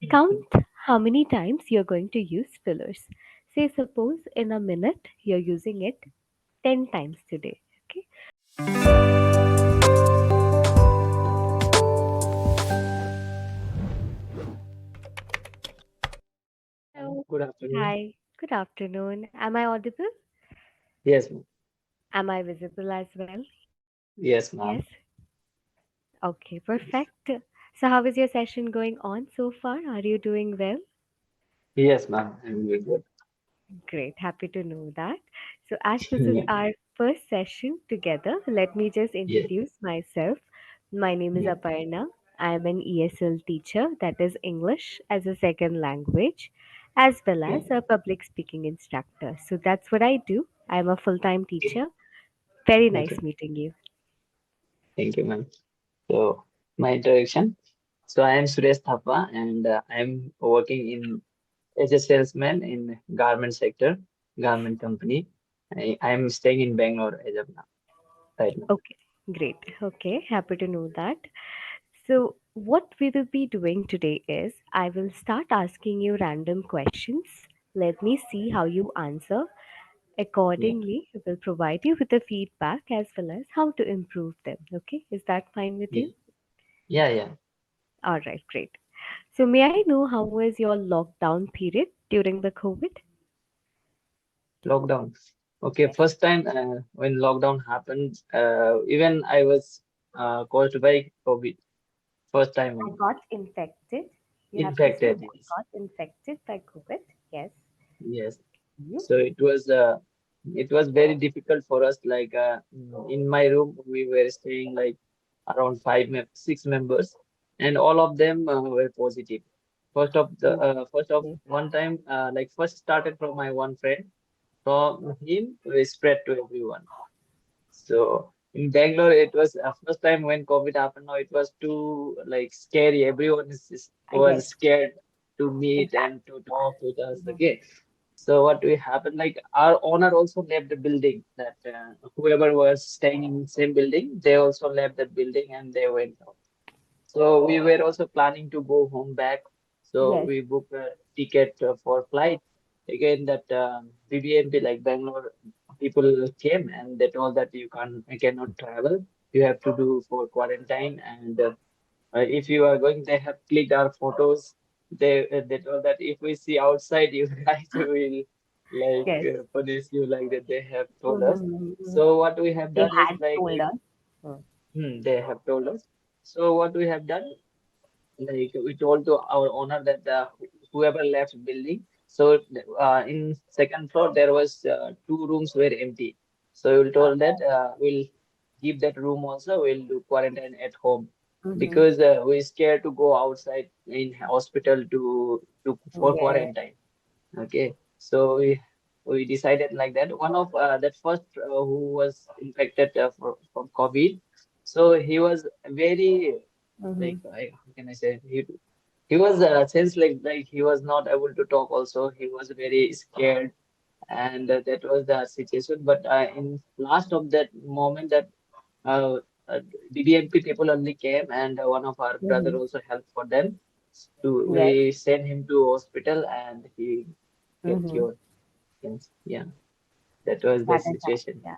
Count how many times you're going to use fillers. Say, suppose in a minute you're using it 10 times today. Okay. Hello. Good afternoon. Hi. Good afternoon. Am I audible? Yes, ma'am. Am I visible as well? Yes, Yes. ma'am. Okay, perfect. So, how is your session going on so far? Are you doing well? Yes, ma'am. I'm very good. Great, happy to know that. So, as this is Yeah. our first session together, let me just Yeah. introduce myself. My name is Yeah. Aparna. I am an ESL teacher, that is English as a second language, as well Yeah. as a public speaking instructor. So, that's what I do. I am a full time Okay. teacher. Very Okay. nice meeting you. Thank you, ma'am. So, my introduction. So, I am Suresh Thapa and I am working as a salesman in garment sector, garment company. I am staying in Bangalore as of now, right now. Okay, great. Okay, happy to know that. So, what we will be doing today is I will start asking you random questions. Let me see how you answer. Yeah. Accordingly, we will provide you with the feedback as well as how to improve them. Okay, is that fine with Yeah. you? Yeah. Yeah. All right, great. So, may I know how was your lockdown period during the COVID? Lockdown. Okay. Yes. First time when lockdown happened, even I was caused by COVID. First time I only. got infected. You have to say Infected. I Yes. got infected by COVID. Yes. Yes. You? So it was very difficult for us. Like in my room, we were staying like around 6 members, and all of them were positive. First of Okay. one time, like first started from my one friend. From him, we spread to everyone. So in Bangalore, it was first time when COVID happened. Now it was too like scary. Everyone was Yes, scared to meet exactly. and to talk with us. Mhm. Okay, so what we happened, like our owner also left the building. That whoever was staying in same building, they also left the building and they went out. So we were also planning to go home back. So Yes. we booked a ticket for flight. Again, that BBMP like Bangalore people came and they told that you cannot travel. You have to do for quarantine and if you are going, they have clicked our photos. They told that if we see outside, you guys will Yes. punish you like that. They have told us. Mm-hmm. So what we have They done is had like told us. Mm. they have told us. So what we have done, like we told to our owner that whoever left building. So in second floor there was two rooms were empty. So we told that we'll give that room also. We'll do quarantine at home Mm-hmm. because we're scared to go outside in hospital to for Yeah. quarantine. Okay, so we decided like that. One of that first who was infected from COVID, so he was very Mm-hmm. like how can I say he was since like he was not able to talk. Also, he was very scared, and that was the situation. But in last of that moment, that uh, uh, BBMP people only came, and one of our brother Mm-hmm. also helped for them. To Yes. we sent him to hospital, and he get Mm-hmm. cured. Yes, yeah, that was the That is that. situation. Yeah.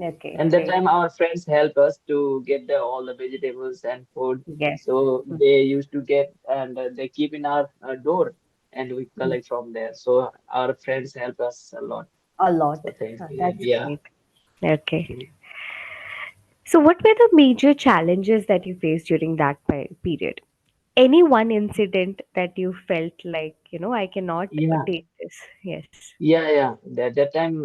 Okay. And that Great. time our friends help us to get all the vegetables and food. Yes. So they used to get and they keep in our door and we Mhm. collect from there. So our friends help us a lot. A lot. So thanks to them. That's Yeah. great. Okay. So, what were the major challenges that you faced during that period? Any one incident that you felt like, I cannot Yeah. take this? Yes. Yeah. That time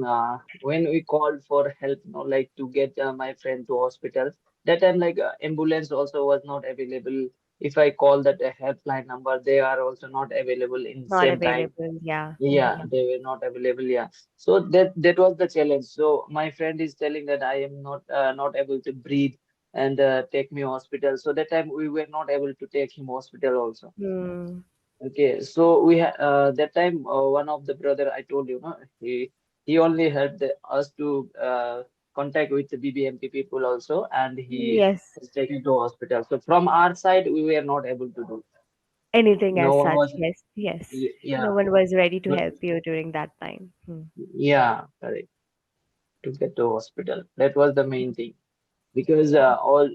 when we called for help, like to get my friend to hospital, that time like ambulance also was not available. If I call that helpline number, they are also not available in Not same time. available. Yeah. Yeah, Yeah. they were not available. Yeah, so that was the challenge. So my friend is telling that I am not able to breathe and take me hospital. So that time we were not able to take him hospital also. Hmm. Okay, so we had that time one of the brother I told you, no, he only helped us to contact with the BBMP people also, and he Yes. was taken to hospital. So from our side, we were not able to do. Anything No as one such. was, Yes, yes. No yeah, one was ready to no, help you during that time. Hmm. yeah, correct. To get to hospital. That was the main thing. Because all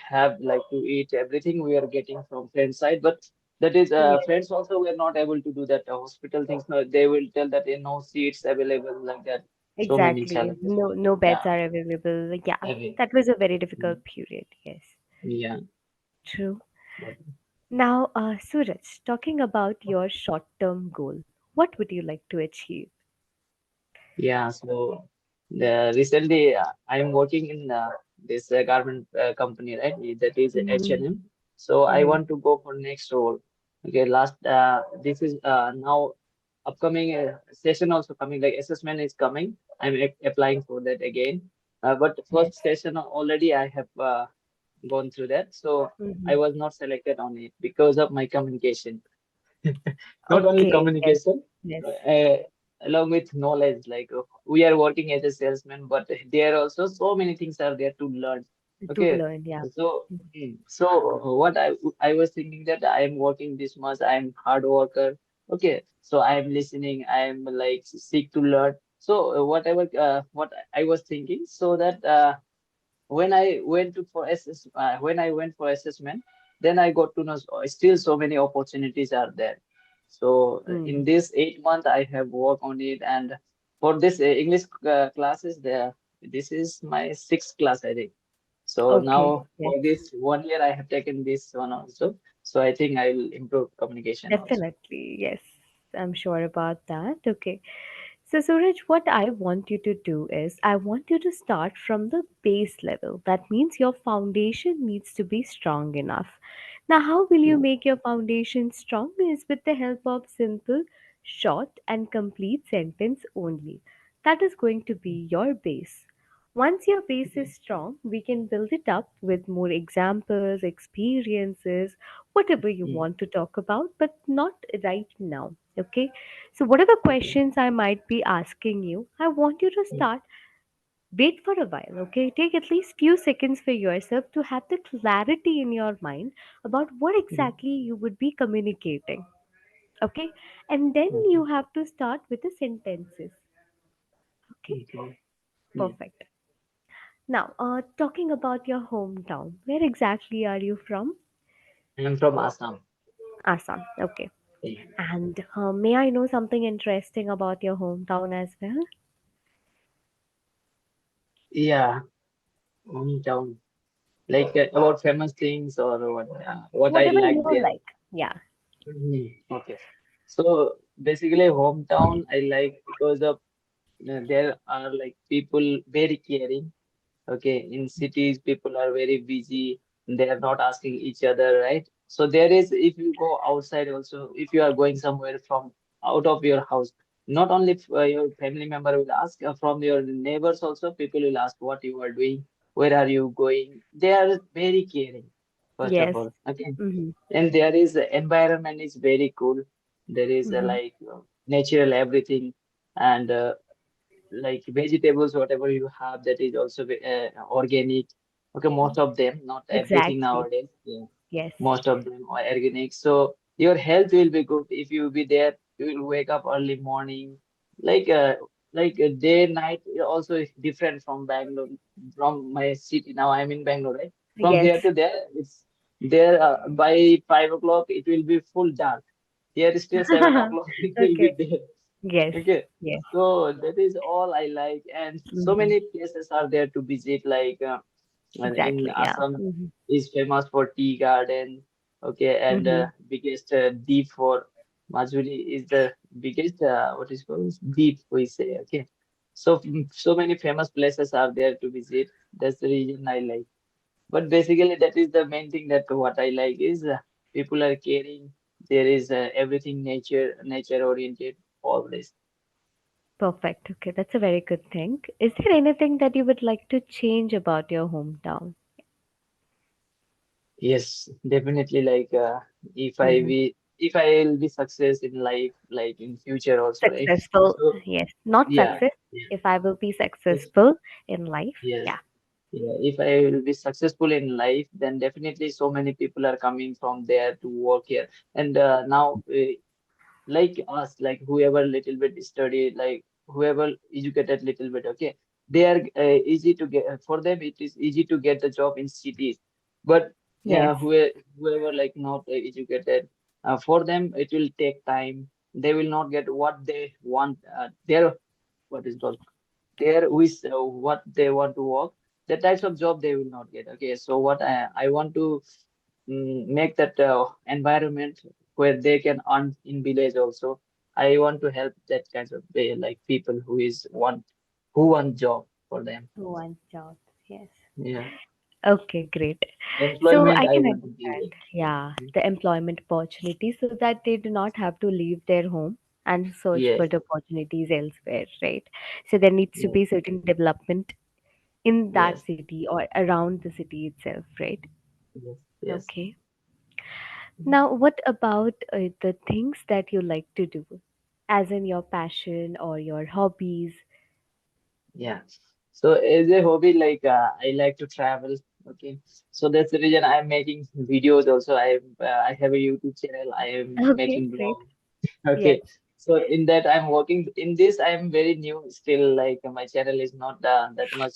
have like to eat everything we are getting from friend side, but that is Yes, friends also were not able to do that. Hospital things, no, they will tell that no seats available like that. So many exactly. challenges. No beds Yeah, are available. Yeah, heavy. that was a very difficult period. Yes, Yeah. true. But Now, Suraj, talking about your short-term goal, what would you like to achieve? yeah, so recently I'm working in this garment company, right? That is Mm-hmm. H&M. So I Mm-hmm. want to go for next role. Okay, last this is now upcoming session also coming. Like assessment is coming. I'm applying for that again. But first Yes. session already I have gone through that. So I Mm-hmm. was not selected on it because of my communication. Not only Okay. Yes. communication, Yes. uh, along with knowledge. Like we are working as a salesman, but there are also so many things are there to learn. To Okay, learn. Yeah. so so what I was thinking that I am working this much, I am hard worker. Okay, so I am listening, I am like seek to learn. So whatever what I was thinking, so that when I went for assessment, then I got to know still so many opportunities are there. So in Mm. this 8 month, I have worked on it, and for this English classes, there this is my sixth class, I think. So Okay. now Yes. for this 1 year, I have taken this one also. So I think I will improve communication also. Definitely. Yes. I'm sure about that. Okay. So, Suraj, what I want you to do is I want you to start from the base level. That means your foundation needs to be strong enough. Now, how will you Yeah. make your foundation strong? Is with the help of simple, short, and complete sentence only. That is going to be your base. Once your base is strong, we can build it up with more examples, experiences, whatever you Mm. want to talk about, but not right now. Okay, so whatever Okay. questions I might be asking you, I want you to Mm. start. Wait for a while, okay? Take at least few seconds for yourself to have the clarity in your mind about what Mm. exactly you would be communicating. Okay? And then Okay. you have to start with the sentences. Okay? Okay. Yeah. Perfect. Now, talking about your hometown, where exactly are you from? I'm from Assam. Assam. Okay. Yeah. And may I know something interesting about your hometown as well? Yeah. Hometown. Like about famous things or what I Whatever you like there. like. Yeah. Okay. So basically, hometown I like because of there are like people very caring. Okay, in cities, people are very busy. They are not asking each other, right? So there is, if you go outside also, if you are going somewhere from out of your house, not only your family member will ask, from your neighbors also, people will ask what you are doing, where are you going. They are very caring, first of Yes. all. Okay, Mm-hmm. and there is the environment is very cool. There is Mm-hmm. like natural everything, and like vegetables, whatever you have, that is also organic. Okay, most of them, not everything Exactly. nowadays. Yeah, Yes. most of them are organic. So your health will be good if you be there. You will wake up early morning, like day night also is different from Bangalore, from my city. Now I'm in Bangalore, right? From Yes. here to there, it's there by 5 o'clock. It will be full dark. Here is still 7 o'clock. It will be Okay. there. Yes. Okay, Yes. so that is all I like, and so Mm-hmm. many places are there to visit. Like and in Exactly. Yeah. Assam Mm-hmm. is famous for tea garden. Okay, and Mm-hmm. biggest deep for Majuli is the biggest what is called deep we say. Okay, so so many famous places are there to visit. That's the reason I like. But basically, that is the main thing that what I like is people are caring. There is everything nature oriented always. Perfect. Okay. That's a very good thing. Is there anything that you would like to change about your hometown? Yes, definitely. Like Mm-hmm. if I will be success in life, like in future also, right? Successful. So Yes. Not yeah, success. yeah, If I will be yes, successful in life. yes, Yeah. Yeah, if I will be successful in life, then definitely so many people are coming from there to work here. And now, like us, like whoever little bit studied, like whoever educated little bit, okay, they are easy to get. For them, it is easy to get the job in cities. But Yes. whoever like not educated, for them it will take time. They will not get what they want. Their what is called there with what they want to work, the types of job they will not get. Okay, so what I want to make that environment where they can earn in village also. I want to help that kinds of like people who want job for them. One job. Yes. Yeah, Okay, great. So employment I I can want to give understand, it. yeah, the employment opportunities so that they do not have to leave their home and search Yes, for the opportunities elsewhere, right? So there needs to yes, be certain development in that yes, city or around the city itself, right? yes, yes. Okay. Now, what about the things that you like to do, as in your passion or your hobbies? Yeah. So as a hobby, like I like to travel. Okay. So that's the reason I'm making videos also. I have a YouTube channel. I am Okay, making great. blog. Yes, Okay. So in that I'm working in this. I'm very new still. Like my channel is not that much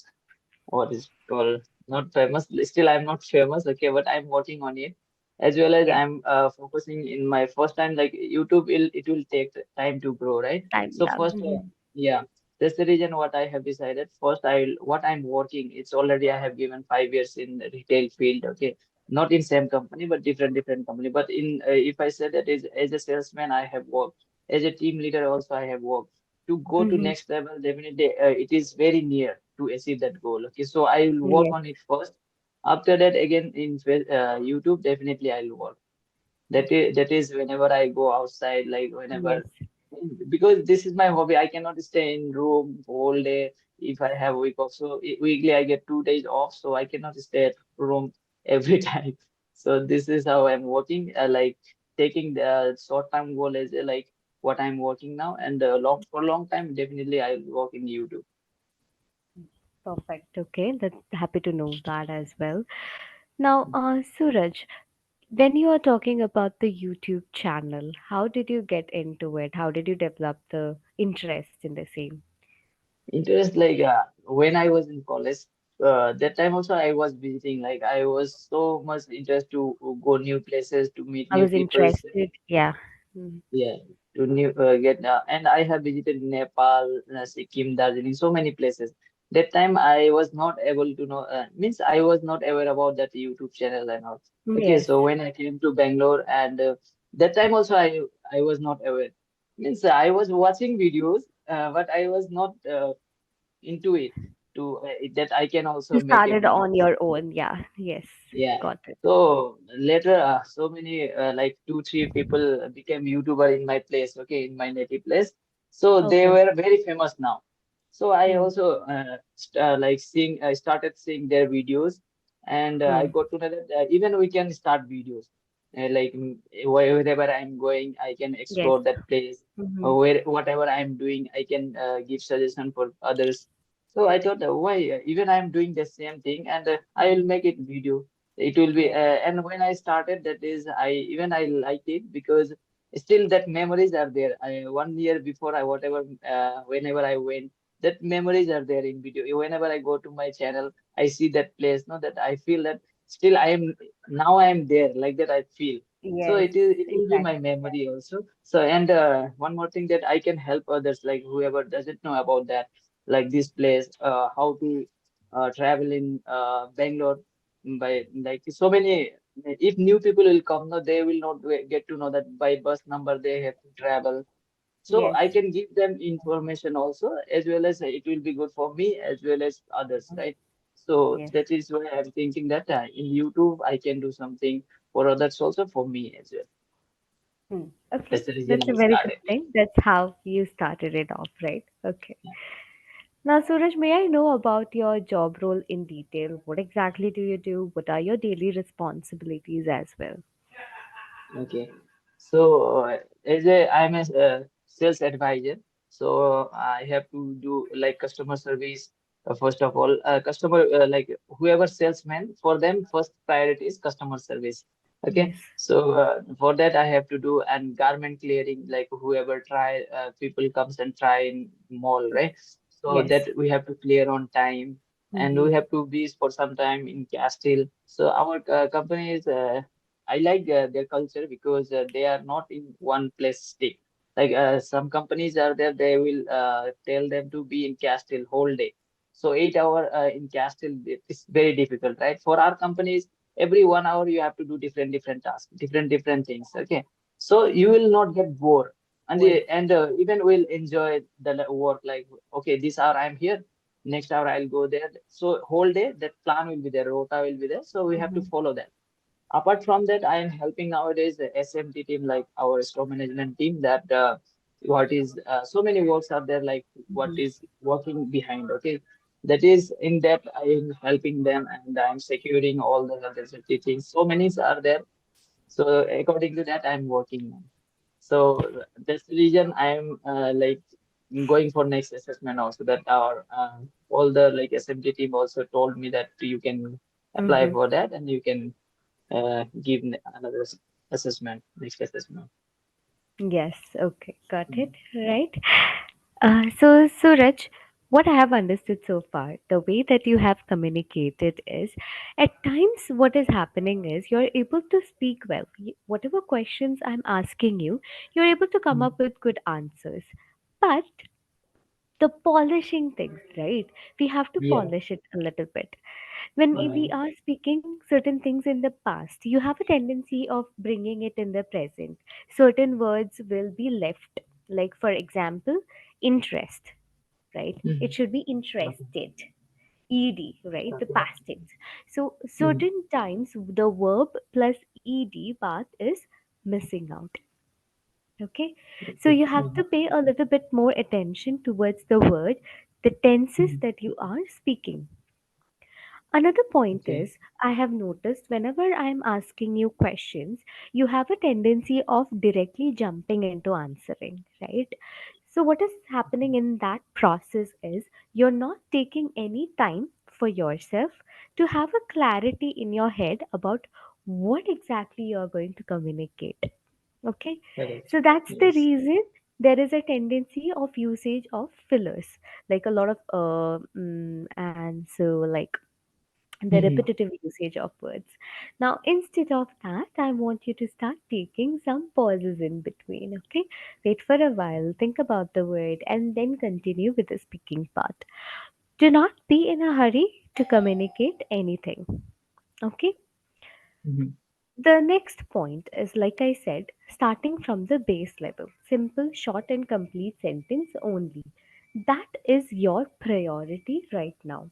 what is called not famous. Still, I'm not famous. Okay, but I'm working on it. As well as yes. I'm focusing in my first time. Like YouTube, it will take time to grow, right? Time, So yeah. first, yeah, that's the reason what I have decided. First, what I'm working. It's already I have given 5 years in the retail field. Okay, not in same company, but different company. But in if I say that is as a salesman, I have worked. As a team leader, also I have worked to go to Mm-hmm. next level. Definitely it is very near to achieve that goal. Okay, so I will work Yes, on it first. After that, again in YouTube, definitely I'll work. That is whenever I go outside, like yes. whenever, because this is my hobby. I cannot stay in room all day if I have week off. So weekly I get 2 days off, so I cannot stay at room every time. So this is how I'm working. Like taking the short term goal as like what I'm working now, and long time definitely I'll work in YouTube. Perfect. Okay, that's happy to know that as well. Now, Suraj, when you are talking about the YouTube channel, how did you get into it? How did you develop the interest in the same? Interest like when I was in college, that time also I was visiting. Like I was so much interested to go new places, to meet I new was people. interested. Yeah. Mm. Yeah, to new get and I have visited Nepal, Sikkim, Darjeeling, so many places. That time I was not able to know, means I was not aware about that YouTube channel and all. Okay, Yes. so when I came to Bangalore, and that time also I was not aware. Means I was watching videos, but I was not into it to that I can You also make a started video. on your own. Yeah. Yes. Yeah. Got it. So later, so many like 2, 3 people became YouTuber in my place. Okay, in my native place. So they Okay. were very famous now. So I Hmm. also like seeing. I started seeing their videos, and I Hmm. got to know that even we can start videos. Like wherever I'm going, I can Yes. explore that place. Mm-hmm. Or where whatever I'm doing, I can give suggestion for others. So I thought, why even I'm doing the same thing, and I will make it video. It will be Yes. and when I started, that is I liked it because still that memories are there. 1 year before I whatever whenever I went, that memories are there in video. Whenever I go to my channel, I see that place, no, that I feel that still I am now I am there, like that I feel. So Yes. it will be my Exactly. memory also. So and one more thing, that I can help others, like whoever doesn't know about that, like this place, how to travel in Bangalore by like so many. If new people will come, no, they will not get to know that by bus number they have to travel. So Yes. I can give them information also, as well as it will be good for me as well as others, right? So Yes. that is why I'm thinking that in YouTube I can do something for others also, for me as well. Hmm. Okay. That's the reason That's a I very good started. thing. That's how you started it off, right? Okay. Now, Suraj, may I know about your job role in detail? What exactly do you do? What are your daily responsibilities as well? Okay. So I'm a sales advisor. So I have to do like customer service, First of all, customer like whoever salesman, for them first priority is customer service. Okay, Yes. so for that I have to do and garment clearing, like whoever try people comes and try in mall, right? So Yes. that we have to clear on time, and Mm-hmm. we have to be for some time in Castile. So our company is I like their culture because they are not in one place stick. Like some companies are there, they will tell them to be in Castile whole day, so 8 hour in Castle is very difficult, right? For our companies, every 1 hour you have to do different tasks, different things. Okay, so you will not get bored, and Word. even will enjoy the work. Like, okay, this hour I'm here, next hour I'll go there. So whole day that plan will be there, rota will be there. So we have to Mm-hmm. follow that. Apart from that, I am helping nowadays the SMT team, like our store management team, that what is so many works are there, like what Mm-hmm. is working behind. Okay, that is in depth. I am helping them, and I am securing all the health and safety things. So many are there. So according to that, I am working on. So that's the reason I am like going for next assessment also. That our all the like SMT team also told me that you can apply Mm-hmm. for that, and you can give another assessment, next assessment. Yes, okay, got it. Mm. Right. So Raj, what I have understood so far, the way that you have communicated is, at times what is happening is you're able to speak well. Whatever questions I'm asking you, you're able to come Mm. up with good answers. But the polishing things, right? We have to Yeah. polish it a little bit. When we Mm. are speaking certain things in the past, you have a tendency of bringing it in the present. Certain words will be left, like for example, interest, right? It Mm. should be Okay. interested. Ed, right? The Okay. past tense. So Mm. certain times the verb plus ed part is missing out. Okay, so Okay. you have to Mm. pay a little bit more attention towards the word, the tenses Mm. that you are speaking. Another point Okay. is, I have noticed whenever I am asking you questions, you have a tendency of directly jumping into answering, right? So, what is happening in that process is you're not taking any time for yourself to have a clarity in your head about what exactly you're going to communicate. Okay, Correct. so that's the Yes. reason there is a tendency of usage of fillers, like a lot of and so like the Mm. repetitive usage of words. Now, instead of that, I want you to start taking some pauses in between. Okay, wait for a while, think about the word, and then continue with the speaking part. Do not be in a hurry to communicate anything. Okay. Mm. The next point is, like I said, starting from the base level. Simple, short, and complete sentence only. That is your priority right now.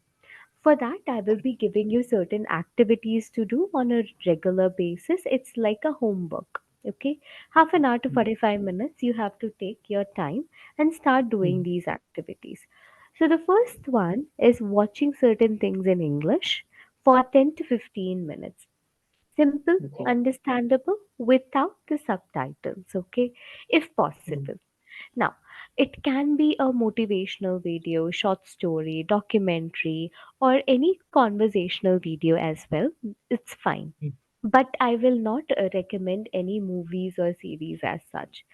For that, I will be giving you certain activities to do on a regular basis. It's like a homework. Okay, half an hour to Mm. 45 minutes, you have to take your time and start doing Mm. these activities. So, the first one is watching certain things in English for 10 to 15 minutes. Simple, Okay. understandable without the subtitles, okay, if Mm. possible. Now, it can be a motivational video, short story, documentary, or any conversational video as well. It's fine. Mm. But I will not recommend any movies or series as such.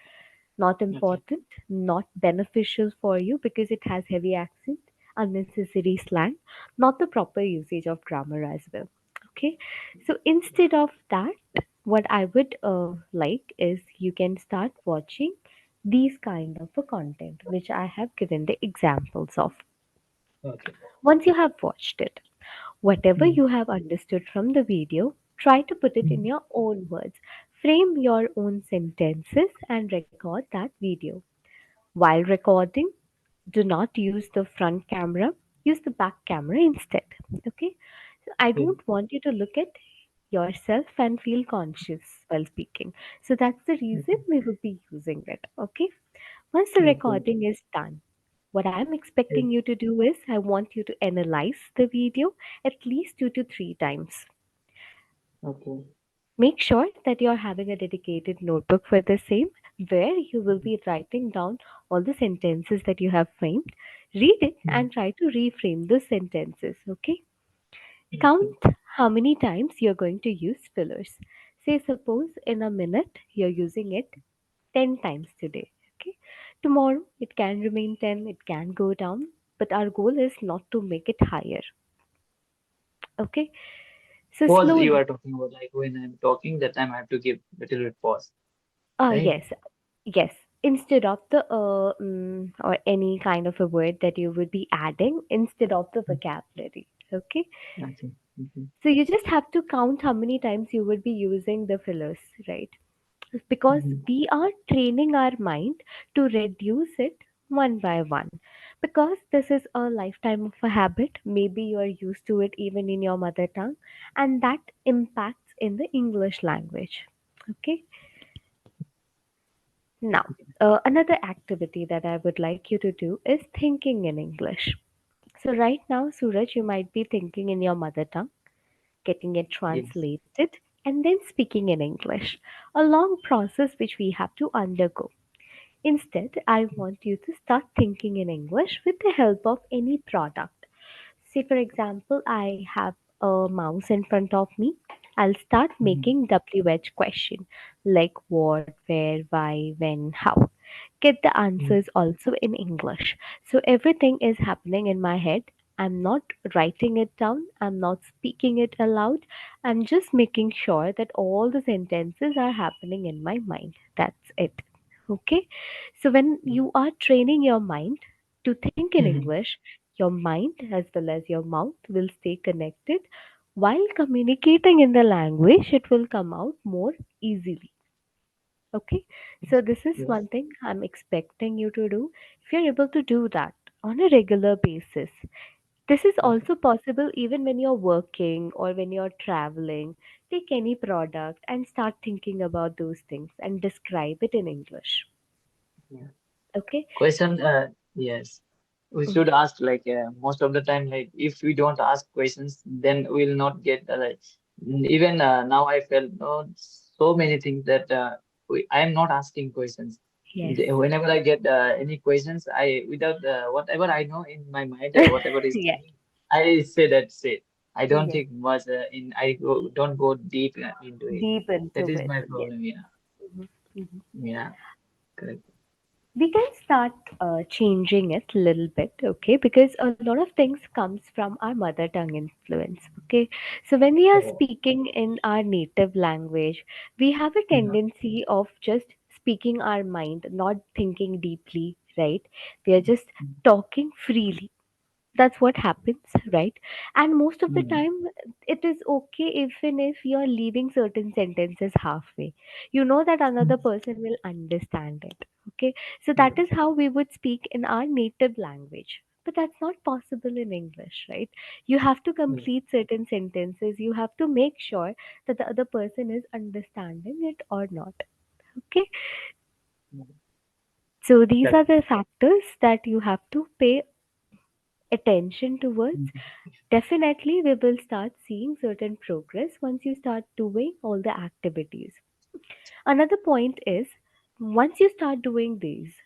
Not Okay. important, not beneficial for you because it has heavy accent, unnecessary slang, not the proper usage of grammar as well. Okay, so instead of that, what I would like is you can start watching these kind of a content which I have given the examples of. Okay. Once you have watched it, whatever Mm. you have understood from the video, try to put it in Mm. your own words. Frame your own sentences and record that video. While recording, do not use the front camera, use the back camera instead. Okay? So I Okay. don't want you to look at yourself and feel conscious while speaking. So that's the reason Okay. we will be using it. Okay? Once the Okay. recording is done, what I'm Okay. expecting you to do is I want you to analyze the video at least 2 to 3 times. Okay. Make sure that you're having a dedicated notebook for the same where you will be writing down all the sentences that you have framed. Read it Mm. and try to reframe the sentences, okay? Okay. Count how many times you're going to use fillers. Say, suppose in a minute you're using it 10 times today. Okay. Tomorrow it can remain 10, it can go down, but our goal is not to make it higher. Okay. So Pause you slowly. are talking about, like when I'm talking, that time I have to give little bit pause, right? Yes, yes. Instead of the or any kind of a word that you would be adding instead of the vocabulary. Okay. Okay. Okay. So you just have to count how many times you would be using the fillers, right? Because Mhm. we are training our mind to reduce it one by one. Because this is a lifetime of a habit, maybe you are used to it even in your mother tongue, and that impacts in the English language. Okay, now another activity that I would like you to do is thinking in English. So, right now, Suraj, you might be thinking in your mother tongue, getting it Yes. translated, and then speaking in English. A long process which we have to undergo. Instead, I want you to start thinking in English with the help of any product. Say, for example, I have a mouse in front of me. I'll start Mhm. making WH question like what, where, why, when, how. Get the Mhm. answers also in English. So everything is happening in my head. I'm not writing it down. I'm not speaking it aloud. I'm just making sure that all the sentences are happening in my mind. That's it. Okay. So when you are training your mind to think in Mhm. English, your mind as well as your mouth will stay connected. While communicating in the language, it will come out more easily. Okay, so this is Yes. one thing I'm expecting you to do. If you're able to do that on a regular basis, this is Okay. also possible even when you're working or when you're traveling. Take any product and start thinking about those things and describe it in English. Yeah. Okay? Question, yes. We Mhm. should ask, like, most of the time, like if we don't ask questions, then we'll not get like, even now I felt, so many things that I am not asking questions. Yes. Whenever I get any questions, I without whatever I know in my mind, whatever is Yes. coming, I say that say. I don't Yes. think much don't go deep into it. Deep That into is it. my Yes. problem. Yeah. Mhm. Mhm. Yeah. Correct. We can start changing it a little bit, okay, because a lot of things comes from our mother tongue influence. Okay, so when we are Oh. speaking in our native language, we have a Yeah. tendency of just speaking our mind, not thinking deeply, right? We are just talking freely. That's what happens, right? And most of the Mm. time it is okay even if you're leaving certain sentences halfway. You know that another person will understand it. Okay, so that is how we would speak in our native language, but that's not possible in English, right? You have to Yeah. complete certain sentences, you have to make sure that the other person is understanding it or not. Okay, Yeah. so these are Correct. the factors that you have to pay attention towards. Mhm. Definitely, we will start seeing certain progress once you start doing all the activities. Another point is once you start doing these,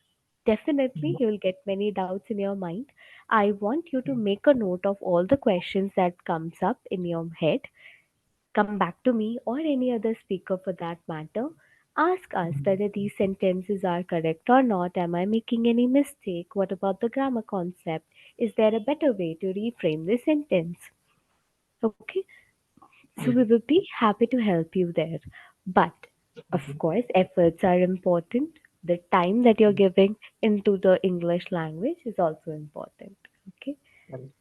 definitely Mhm. you will get many doubts in your mind. I want you to make a note of all the questions that comes up in your head. Come back to me or any other speaker for that matter. Ask us Mhm. whether these sentences are correct or not. Am I making any mistake? What about the grammar concept? Is there a better way to reframe this sentence? Okay, so we Yeah. will be happy to help you there. But of Mhm. course, efforts are important. The time that you're giving into the English language is also important. Okay. Correct.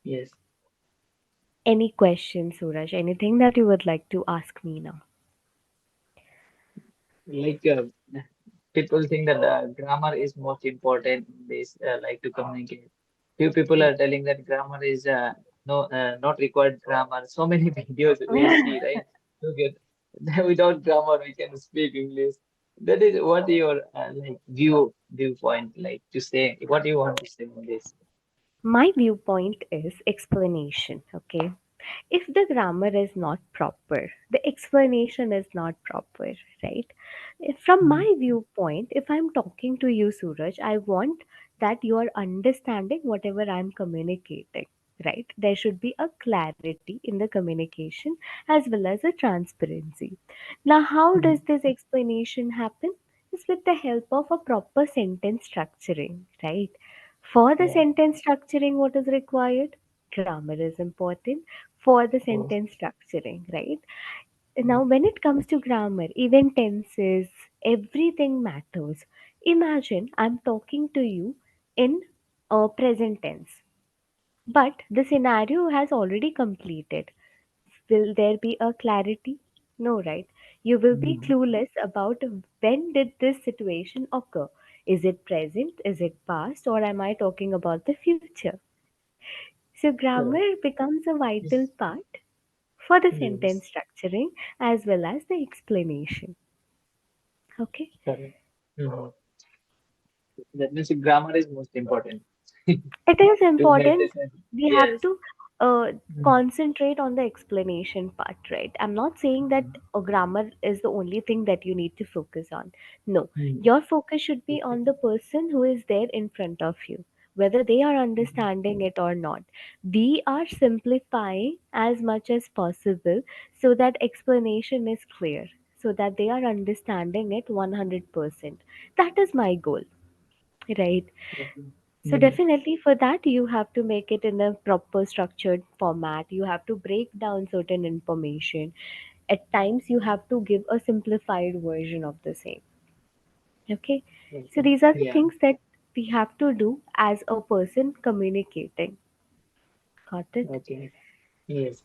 Yes. Any questions, Suraj? Anything that you would like to ask me now? Like people think that grammar is most important in this, like to communicate. Few people Yeah. are telling that grammar is no not required grammar. So many videos we see, right? To get without grammar we can speak English. That is what your like viewpoint like to say. What do you want to say on this? My viewpoint is explanation. Okay. If the grammar is not proper, the explanation is not proper, right? From Mhm. my viewpoint, if I'm talking to you, Suraj, I want that you are understanding whatever I'm communicating, right? There should be a clarity in the communication as well as a transparency. Now, how does Mhm. this explanation happen? Is with the help of a proper sentence structuring, right? For the Yeah. sentence structuring, what is required? Grammar is important for the Oh. sentence structuring, right? Mm. Now, when it comes to grammar, even tenses, everything matters. Imagine I'm talking to you in a present tense, but the scenario has already completed. Will there be a clarity? No, right? You will be Mm. clueless about when did this situation occur. Is it present? Is it past? Or am I talking about the future? So, Correct. grammar becomes a vital Yes. part for the Yes. sentence structuring as well as the explanation. Okay? Correct. Mhm. That means grammar is most important It is to make important. this. A- We have Yes. to Mm. concentrate on the explanation part, right? I'm not saying that grammar is the only thing that you need to focus on. No, Mm. your focus should be on the person who is there in front of you, whether they are understanding it or not. We are simplifying as much as possible so that explanation is clear, so that they are understanding it 100%. That is my goal, right? Okay. So Mm. definitely for that you have to make it in a proper structured format. You have to break down certain information. At times you have to give a simplified version of the same. Okay. So Okay. these are the Yeah. things that we have to do as a person communicating. Got it? Okay. Yes.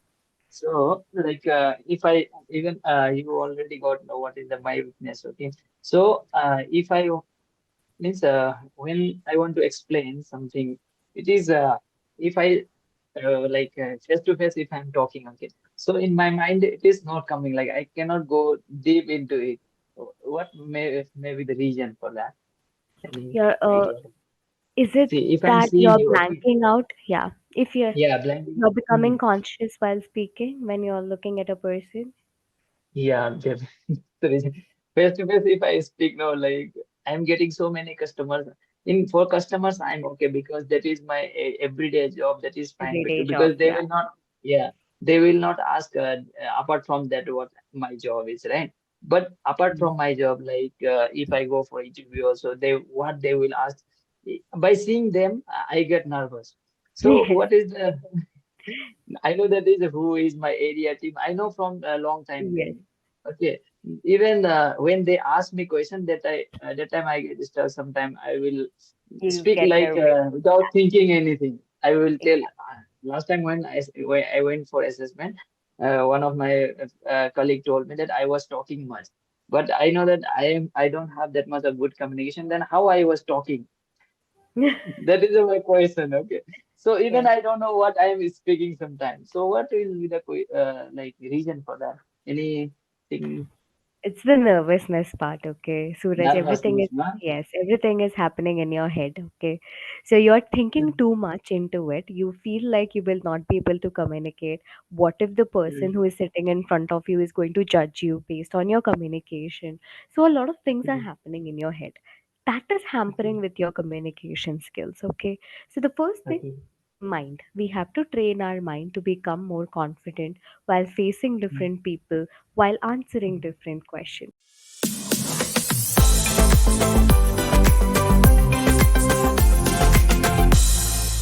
So, like, if I even you already got know what is the my weakness. Okay. So, if I means when I want to explain something, it is if I like face to face if I'm talking. Okay. So in my mind, it is not coming. Like I cannot go deep into it. What may be the reason for that? Any You're idea? is it See, if I'm that seeing you're you, okay. blanking out? Yeah. If Yeah, blending. you're becoming conscious while speaking when you're looking at a person. Yeah, the reason. Face to face, if I speak now, like I'm getting so many customers. In for customers, I'm okay because that is my everyday job. That is fine Everyday job, because they yeah. will not, yeah, they will not ask apart from that what my job is, right? But apart Mm. from my job, like if I go for interview also, they what they will ask by seeing them, I get nervous. So Yes, what is the I know that is who is my area team. I know from a long time yes. then. Okay. Even when they ask me question that I that time I get disturbed. Sometime I will You speak get like nervous. without thinking anything. I will Yeah. tell. Last time when I went for assessment, one of my colleague told me that I was talking much. But I know that I don't have that much of good communication. Then how I was talking? That is my question. Okay. So even Yes. I don't know what I am speaking sometimes. So what will be the like reason for that? Anything It's the nervousness part, okay? Suraj, everything is, nervousness, no? yes, everything is happening in your head, okay? So you're thinking too much into it. You feel like you will not be able to communicate. What if the person Mm, who is sitting in front of you is going to judge you based on your communication? So a lot of things are mm, happening in your head. That is okay, hampering with your communication skills, okay? So the first thing, okay. mind. We have to train our mind to become more confident while facing Mm, different people, while answering mm, different questions.